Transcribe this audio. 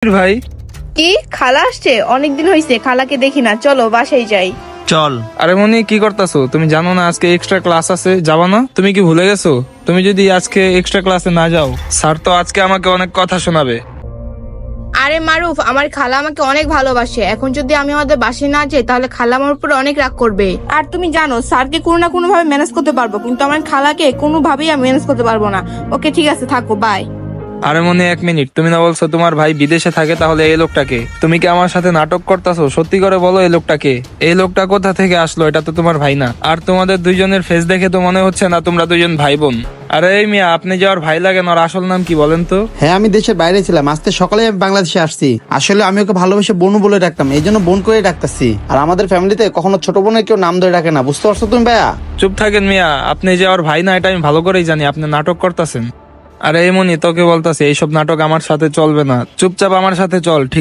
ভাই কি খালা আসছে? অনেকদিন হয়েছে খালাকে দেখি না, চলো বাসায় যাই। চল। আরে মনি, কি করতেছো? তুমি জানো না আজকে এক্সট্রা ক্লাস আছে, যাবা না? তুমি কি ভুলে গেছো? তুমি যদি আজকে এক্সট্রা ক্লাসে না যাও, স্যার তো আজকে আমাকে অনেক কথা শোনাবে। আরে মারুফ, আমার খালা আমাকে অনেক ভালোবাসে। এখন যদি আমি আমাদের বাসায় না যাই তাহলে খালা আমার উপরে অনেক রাগ করবে। আর তুমি জানো স্যারকে কোনো না কোনো ভাবে ম্যানেজ করতে পারবো, কিন্তু আমার খালাকে কোনোভাবেই আমি ম্যানেজ করতে পারবো না। ওকে ঠিক আছে, থাকো, বাই। আরে মনি, এক মিনিট, তুমি না বলছো তোমার ভাই বিদেশে থাকে? তাহলে এই লোকটাকে তুমি কি আমার সাথে নাটক করতেছো? সত্যি করে বলো, এই লোকটাকে, এই লোকটা কোথা থেকে আসলো? এটা তো তোমার ভাই না। আর তোমাদের দুইজনের ফেস দেখে তো মনে হচ্ছে না তোমরা দুইজন ভাই বোন। আরে এই মিয়া, আপনি যে ওর ভাই লাগেন, ওর আসল নাম কি বলেন তো? হ্যাঁ, আমি দেশের বাইরে ছিলাম, আজকে সকালে আমি বাংলাদেশে আসছি। আসলে আমি ওকে ভালোবেসে বোন বলে ডাকতাম, এই জন্য বোন করে ডাকতেছি। আর আমাদের ফ্যামিলিতে কখনো ছোট বোনের কেউ নাম ধরে ডাকে না, বুঝতে পারছো তুমি ভাইয়া? চুপ থাকেন মিয়া, আপনি যে ওর ভাই না এটা আমি ভালো করেই জানি। আপনি নাটক করতেছেন। আরে এই মনি, তোকে বলতাছি এইসব নাটক আমার সাথে চলবে না। চুপচাপ আমার সাথে চল, ঠিক